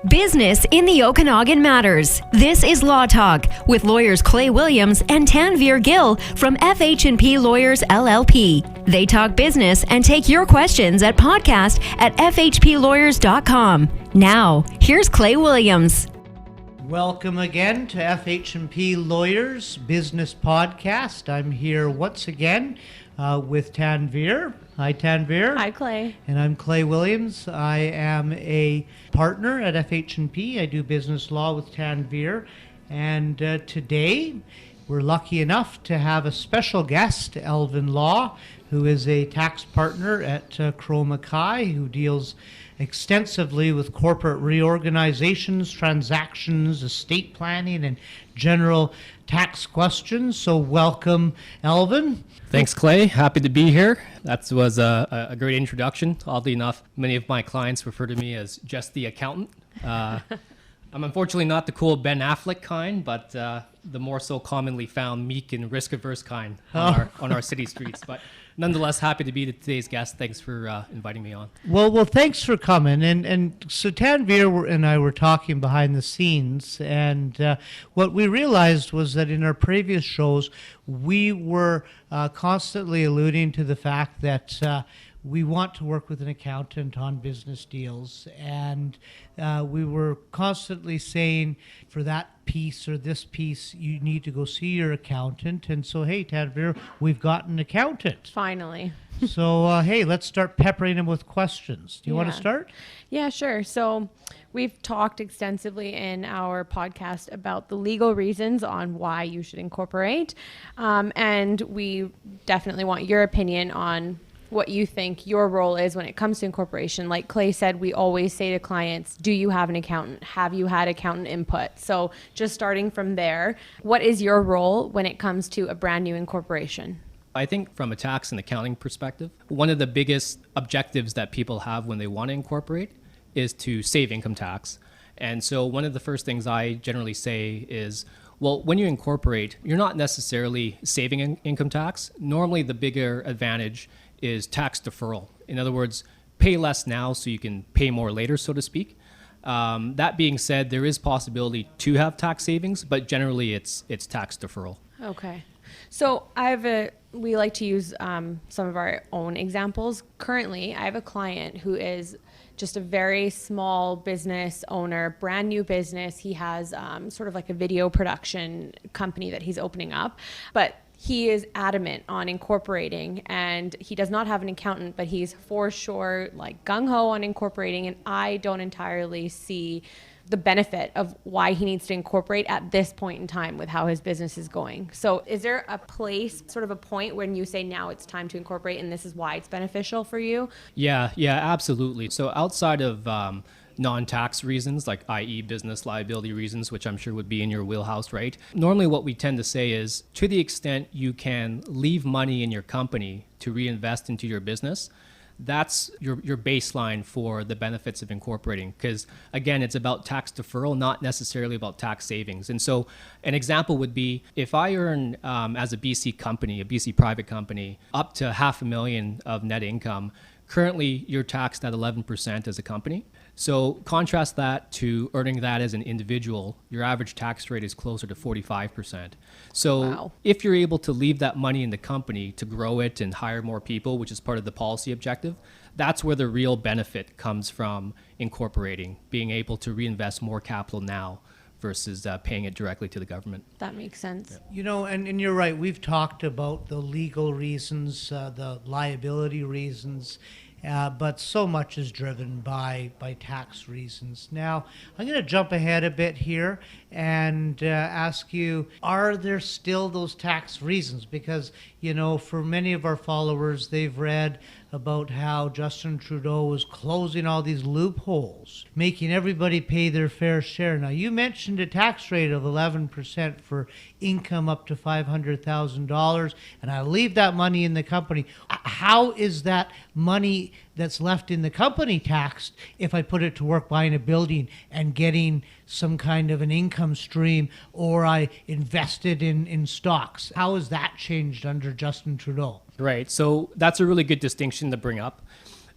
Business in the Okanagan matters. This is Law Talk with lawyers Clay Williams and Tanvir Gill from FH&P Lawyers LLP. They talk business and take your questions at podcast@fhplawyers.com. Now, here's Clay Williams. Welcome again to FH&P Lawyers Business Podcast. I'm here once again with Tanvir. Hi, Tanvir. Hi, Clay. And I'm Clay Williams. I am a partner at FH&P. I do business law with Tanvir. And today, we're lucky enough to have a special guest, Elvin Law, who is a tax partner at Crowe MacKay, who deals extensively with corporate reorganizations, transactions, estate planning, and general tax questions. So welcome, Elvin. Thanks, Clay. Happy to be here. That was a great introduction. Oddly enough, many of my clients refer to me as just the accountant. I'm unfortunately not the cool Ben Affleck kind, but the more so commonly found meek and risk-averse kind on our city streets. But nonetheless, happy to be today's guest. Thanks for inviting me on. Well, thanks for coming. And so Tanvir and I were talking behind the scenes, and what we realized was that in our previous shows, we were constantly alluding to the fact that we want to work with an accountant on business deals, and we were constantly saying for that piece or this piece, you need to go see your accountant. And so, hey, Tanvir, we've got an accountant. Finally. So, hey, let's start peppering him with questions. Do you want to start? Yeah, sure. So we've talked extensively in our podcast about the legal reasons on why you should incorporate. And we definitely want your opinion on what you think your role is when it comes to incorporation. Like Clay said, we always say to clients, do you have an accountant? Have you had accountant input? So just starting from there, what is your role when it comes to a brand new incorporation? I think from a tax and accounting perspective, one of the biggest objectives that people have when they want to incorporate is to save income tax. And so one of the first things I generally say is, well, when you incorporate, you're not necessarily saving income tax. Normally, the bigger advantage is tax deferral. In other words, pay less now so you can pay more later, so to speak. That being said, there is possibility to have tax savings, but generally it's tax deferral. Okay. So we like to use some of our own examples. Currently, I have a client who is just a very small business owner, brand new business. He has sort of like a video production company that he's opening up, but he is adamant on incorporating, and he does not have an accountant, but he's for sure like gung-ho on incorporating, and I don't entirely see the benefit of why he needs to incorporate at this point in time with how his business is going. So is there a place, sort of a point when you say now it's time to incorporate and this is why it's beneficial for you? Yeah, absolutely. So outside of non-tax reasons, like i.e. business liability reasons, which I'm sure would be in your wheelhouse, right? Normally what we tend to say is, to the extent you can leave money in your company to reinvest into your business, that's your baseline for the benefits of incorporating. Because again, it's about tax deferral, not necessarily about tax savings. And so an example would be, if I earn as a BC company, a BC private company, up to $500,000 of net income, currently you're taxed at 11% as a company. So contrast that to earning that as an individual, your average tax rate is closer to 45%. So Wow. If you're able to leave that money in the company to grow it and hire more people, which is part of the policy objective, that's where the real benefit comes from incorporating, being able to reinvest more capital now versus paying it directly to the government. That makes sense. You know, and you're right. We've talked about the legal reasons, the liability reasons, but so much is driven by tax reasons. Now, I'm going to jump ahead a bit here and ask you, are there still those tax reasons? Because, you know, for many of our followers, they've read about how Justin Trudeau was closing all these loopholes, making everybody pay their fair share. Now, you mentioned a tax rate of 11% for income up to $500,000, and I leave that money in the company. How is that money that's left in the company taxed if I put it to work buying a building and getting some kind of an income stream, or I invested in stocks? How has that changed under Justin Trudeau? Right. So that's a really good distinction to bring up.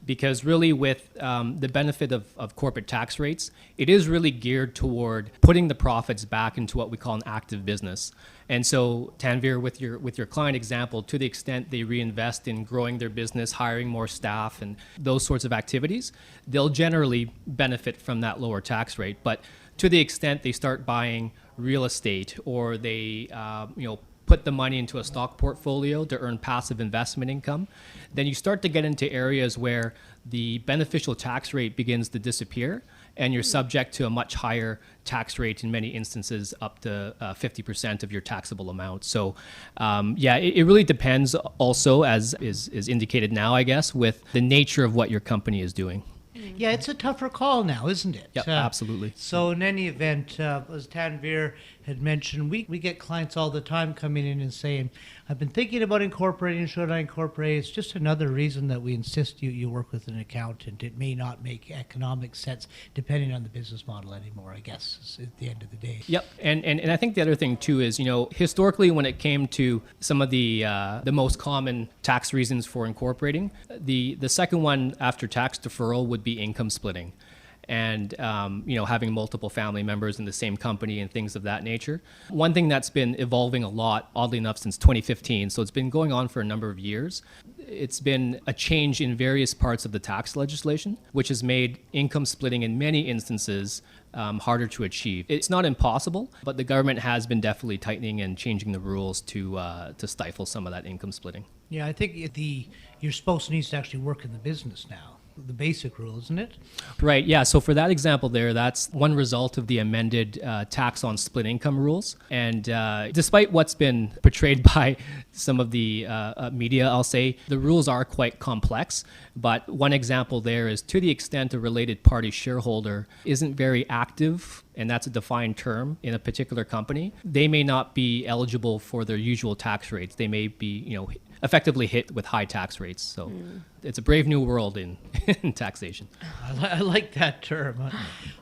because really with the benefit of corporate tax rates, it is really geared toward putting the profits back into what we call an active business. And so, Tanvir, with your client example, to the extent they reinvest in growing their business, hiring more staff, and those sorts of activities, they'll generally benefit from that lower tax rate. But to the extent they start buying real estate, or they put the money into a stock portfolio to earn passive investment income, then you start to get into areas where the beneficial tax rate begins to disappear, and you're subject to a much higher tax rate, in many instances up to 50% of your taxable amount. So it really depends also, as is indicated now, I guess, with the nature of what your company is doing. Yeah, it's a tougher call now, isn't it? Yep, absolutely. So in any event, as Tanvir had mentioned, we get clients all the time coming in and saying, I've been thinking about incorporating, should I incorporate? It's just another reason that we insist you work with an accountant. It may not make economic sense depending on the business model anymore, I guess, is at the end of the day. Yep, and I think the other thing too is, historically when it came to some of the most common tax reasons for incorporating, the second one after tax deferral would be income splitting. And having multiple family members in the same company and things of that nature. One thing that's been evolving a lot, oddly enough, since 2015, so it's been going on for a number of years, it's been a change in various parts of the tax legislation, which has made income splitting in many instances harder to achieve. It's not impossible, but the government has been definitely tightening and changing the rules to stifle some of that income splitting. Yeah, I think your spouse needs to actually work in the business now. The basic rule, isn't it? Right, yeah. So for that example there, that's one result of the amended tax on split income rules. And despite what's been portrayed by some of the media, I'll say, the rules are quite complex. But one example there is, to the extent a related party shareholder isn't very active, and that's a defined term in a particular company, they may not be eligible for their usual tax rates. They may be, effectively hit with high tax rates. So it's a brave new world in taxation. I like that term.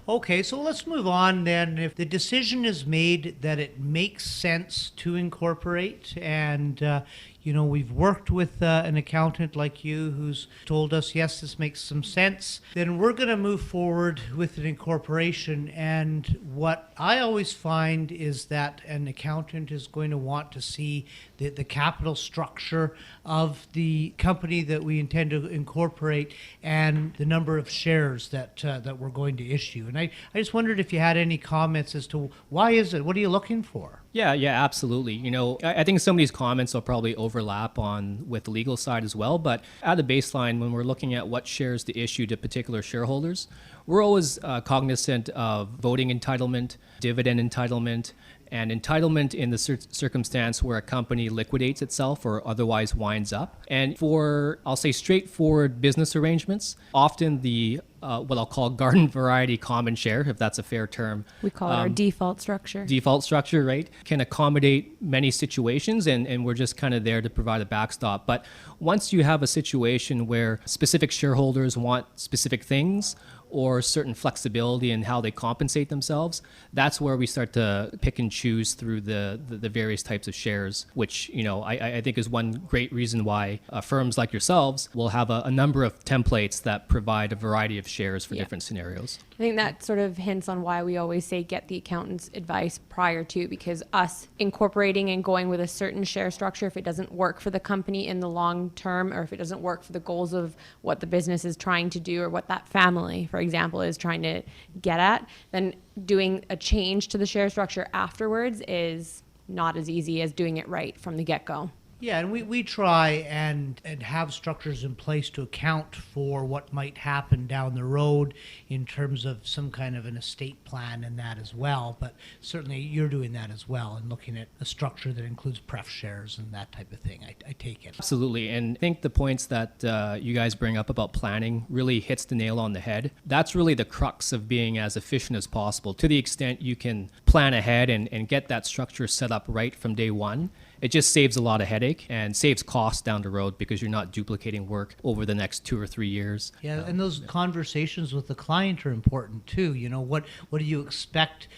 Okay, so let's move on then. If the decision is made that it makes sense to incorporate, and we've worked with an accountant like you who's told us, yes, this makes some sense, then we're going to move forward with an incorporation. And what I always find is that an accountant is going to want to see the capital structure of the company that we intend to incorporate and the number of shares that we're going to issue. And I just wondered if you had any comments as to why is it? What are you looking for? Yeah, absolutely. I think some of these comments will probably overlap with the legal side as well. But at a baseline, when we're looking at what shares to issue to particular shareholders, we're always cognizant of voting entitlement, dividend entitlement, and entitlement in the circumstance where a company liquidates itself or otherwise winds up. And for, I'll say, straightforward business arrangements, often the what I'll call garden variety common share, if that's a fair term. We call it our default structure. Default structure, right? Can accommodate many situations, and we're just kind of there to provide a backstop. But once you have a situation where specific shareholders want specific things, or certain flexibility in how they compensate themselves, that's where we start to pick and choose through the various types of shares, which I think is one great reason why firms like yourselves will have a number of templates that provide a variety of shares for different scenarios. I think that sort of hints on why we always say get the accountant's advice prior to, because us incorporating and going with a certain share structure, if it doesn't work for the company in the long term, or if it doesn't work for the goals of what the business is trying to do, or what that family, for example, is trying to get at, then doing a change to the share structure afterwards is not as easy as doing it right from the get-go. Yeah, and we try and have structures in place to account for what might happen down the road in terms of some kind of an estate plan and that as well. But certainly you're doing that as well and looking at a structure that includes pref shares and that type of thing, I take it. Absolutely, and I think the points that you guys bring up about planning really hits the nail on the head. That's really the crux of being as efficient as possible. To the extent you can plan ahead and get that structure set up right from day one, it just saves a lot of headache and saves costs down the road because you're not duplicating work over the next 2 or 3 years. Yeah, and those conversations with the client are important too. What do you expect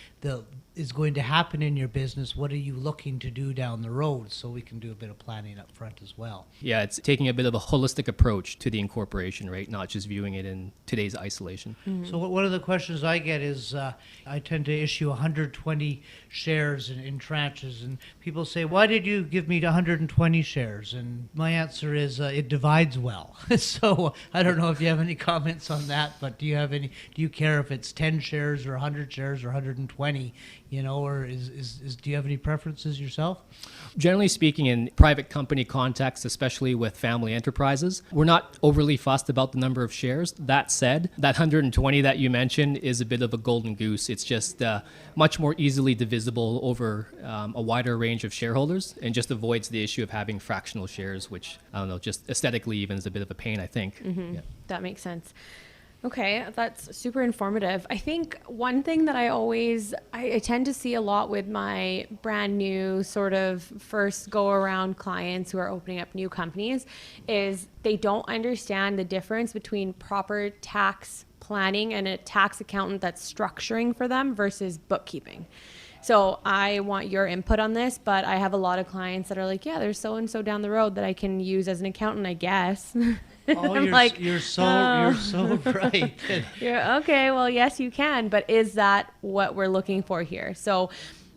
is going to happen in your business. What are you looking to do down the road? So we can do a bit of planning up front as well. Yeah, it's taking a bit of a holistic approach to the incorporation, right? Not just viewing it in today's isolation. So one of the questions I get is I tend to issue 120 shares in tranches, and people say, why did you give me 120 shares? And my answer is it divides well. So I don't know if you have any comments on that, but do you care if it's 10 shares or 100 shares or 120, or do you have any preferences yourself? Generally speaking, in private company context, especially with family enterprises, we're not overly fussed about the number of shares. That said, that 120 that you mentioned is a bit of a golden goose. It's just much more easily divisible over a wider range of shareholders, and just avoids the issue of having fractional shares, which, I don't know, just aesthetically even is a bit of a pain, I think. Yeah. That makes sense. Okay, that's super informative. I think one thing that I tend to see a lot with my brand new sort of first go around clients who are opening up new companies is they don't understand the difference between proper tax planning and a tax accountant that's structuring for them versus bookkeeping. So I want your input on this, but I have a lot of clients that are like, yeah, there's so-and-so down the road that I can use as an accountant, I guess. Oh, you're so right. Yeah, okay, well, yes, you can, but is that what we're looking for here? So,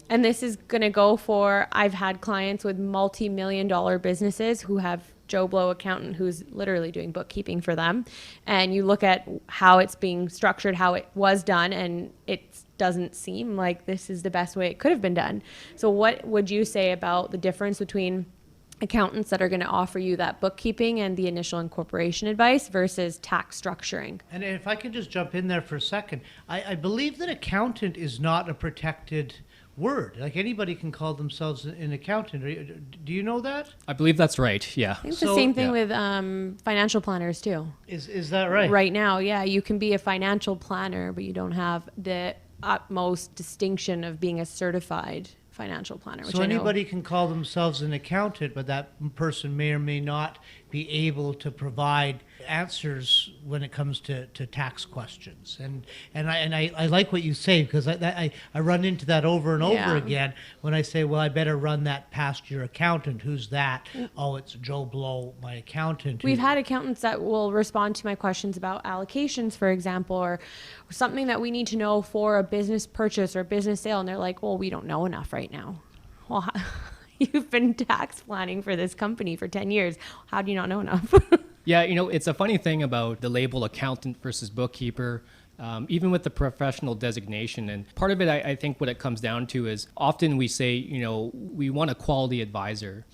and this is going to go for, I've had clients with multi-million-dollar businesses who have Joe Blow accountant who's literally doing bookkeeping for them. And you look at how it's being structured, how it was done, and it doesn't seem like this is the best way it could have been done. So what would you say about the difference between accountants that are going to offer you that bookkeeping and the initial incorporation advice versus tax structuring? And if I could just jump in there for a second, I believe that accountant is not a protected word. Like anybody can call themselves an accountant. Do you know that? I believe that's right, yeah. I think it's the same thing with financial planners too. Is that right? Right now, yeah. You can be a financial planner, but you don't have the utmost distinction of being a certified financial planner. Which so anybody can call themselves an accountant, but that person may or may not be able to provide answers when it comes to tax questions. And I like what you say, because I run into that over and over again when I say, well, I better run that past your accountant. Who's that? Oh, it's Joe Blow, my accountant. We've had accountants that will respond to my questions about allocations, for example, or something that we need to know for a business purchase or a business sale. And they're like, well, we don't know enough right now. Well, you've been tax planning for this company for 10 years. How do you not know enough? Yeah, it's a funny thing about the label accountant versus bookkeeper, even with the professional designation. And part of it, I think what it comes down to is often we say, we want a quality advisor.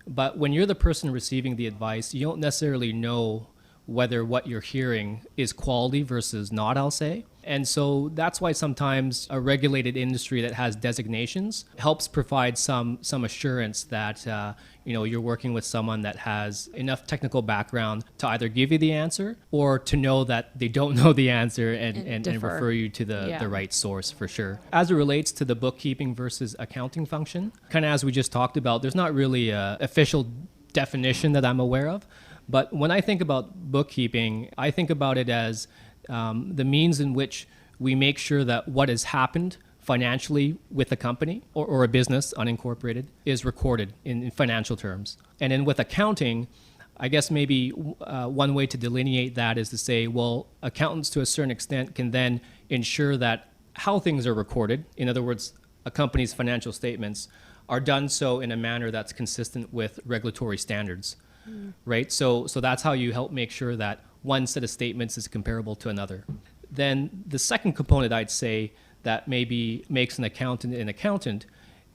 But when you're the person receiving the advice, you don't necessarily know whether what you're hearing is quality versus not, I'll say. And so that's why sometimes a regulated industry that has designations helps provide some assurance that you're working with someone that has enough technical background to either give you the answer or to know that they don't know the answer and refer you to the right source for sure. As it relates to the bookkeeping versus accounting function, kind of as we just talked about, there's not really an official definition that I'm aware of. But when I think about bookkeeping, I think about it as the means in which we make sure that what has happened financially with a company or a business unincorporated is recorded in financial terms. And then with accounting, I guess maybe one way to delineate that is to say, well, accountants to a certain extent can then ensure that how things are recorded, in other words, a company's financial statements, are done so in a manner that's consistent with regulatory standards. Right? So that's how you help make sure that one set of statements is comparable to another. Then the second component I'd say that maybe makes an accountant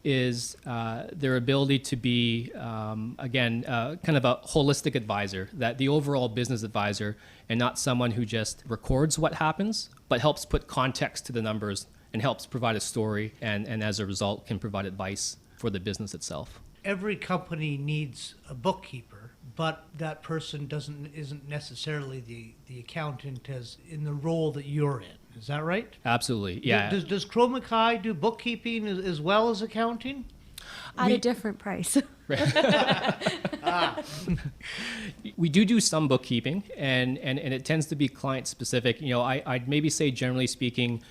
is their ability to be, kind of a holistic advisor, that the overall business advisor and not someone who just records what happens, but helps put context to the numbers and helps provide a story and as a result can provide advice for the business itself. Every company needs a bookkeeper, but that person isn't necessarily the accountant as in the role that you're in. Is that right? Absolutely, yeah. Does Crowe MacKay do bookkeeping as well as accounting? At a different price. We do some bookkeeping, and it tends to be client specific. I'd maybe say generally speaking,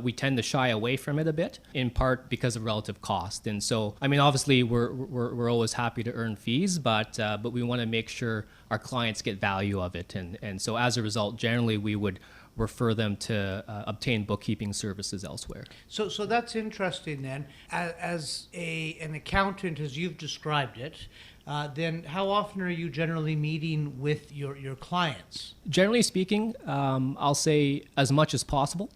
we tend to shy away from it a bit, in part because of relative cost. And so, I mean, obviously, we're always happy to earn fees, but we want to make sure our clients get value of it. And so, as a result, generally, we would refer them to obtain bookkeeping services elsewhere. So that's interesting then. As an accountant, as you've described it, then how often are you generally meeting with your clients? Generally speaking, I'll say as much as possible.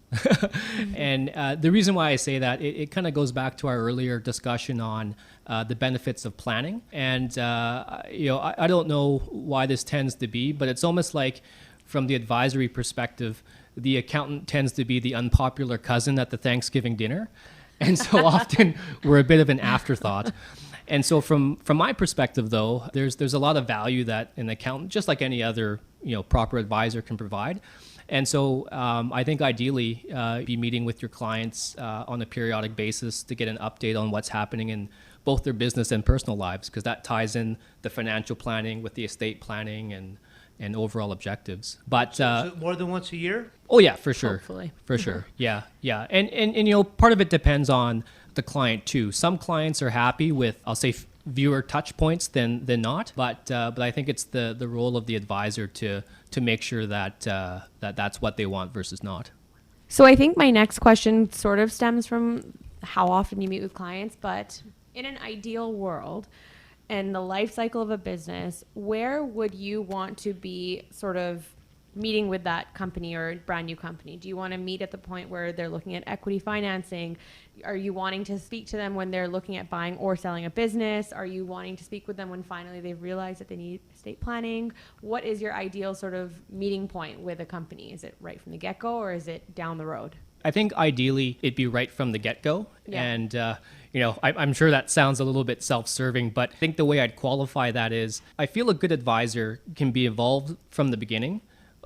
And the reason why I say that, it kind of goes back to our earlier discussion on the benefits of planning. And, I don't know why this tends to be, but it's almost like from the advisory perspective, the accountant tends to be the unpopular cousin at the Thanksgiving dinner. And so often we're a bit of an afterthought. And so from my perspective, though, there's a lot of value that an accountant, just like any other proper advisor, can provide. And so I think ideally be meeting with your clients on a periodic basis to get an update on what's happening in both their business and personal lives, because that ties in the financial planning with the estate planning and overall objectives. But so more than once a year? Oh yeah, for sure. Hopefully. For sure. Yeah. And part of it depends on the client too. Some clients are happy with, I'll say, fewer touch points than not. But I think it's the role of the advisor to make sure that that's what they want versus not. So I think my next question sort of stems from how often you meet with clients, but in an ideal world and the life cycle of a business, where would you want to be sort of meeting with that company or brand new company? Do you want to meet at the point where they're looking at equity financing? Are you wanting to speak to them when they're looking at buying or selling a business? Are you wanting to speak with them when finally they've realized that they need estate planning? What is your ideal sort of meeting point with a company? Is it right from the get-go, or is it down the road? I think ideally it'd be right from the get-go. Yeah. And, I'm sure that sounds a little bit self-serving, but I think the way I'd qualify that is I feel a good advisor can be involved from the beginning,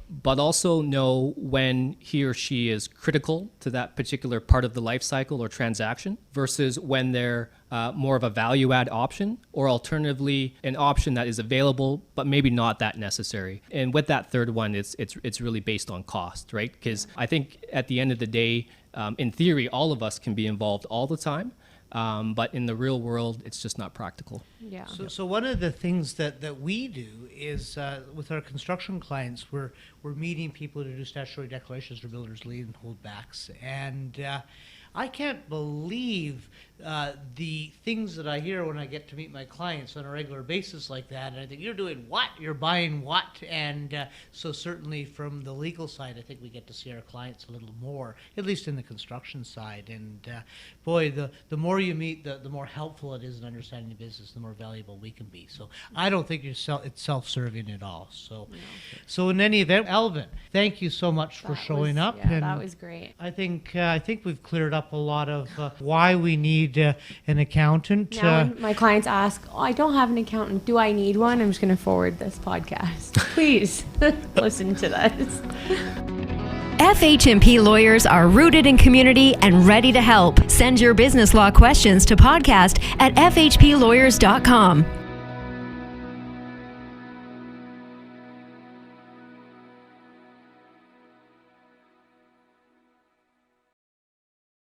but also know when he or she is critical to that particular part of the life cycle or transaction versus when they're more of a value add option, or alternatively an option that is available but maybe not that necessary. And with that third one, it's really based on cost, right? Because I think at the end of the day, in theory, all of us can be involved all the time. But in the real world, it's just not practical. Yeah. So one of the things that we do is with our construction clients, we're meeting people to do statutory declarations for builders' lien and holdbacks, and I can't believe the things that I hear when I get to meet my clients on a regular basis like that. And I think, you're doing what? You're buying what? And so certainly from the legal side, I think we get to see our clients a little more, at least in the construction side. And boy, the more you meet, the more helpful it is in understanding the business, the more valuable we can be. So I don't think it's self-serving at all. So in any event, Elvin, thank you so much for showing up. Yeah, and that was great. I think we've cleared up a lot of why we need an accountant. Now when my clients ask, I don't have an accountant, do I need one? I'm just going to forward this podcast. Please listen to this. FH&P lawyers are rooted in community and ready to help. Send your business law questions to podcast@fhplawyers.com.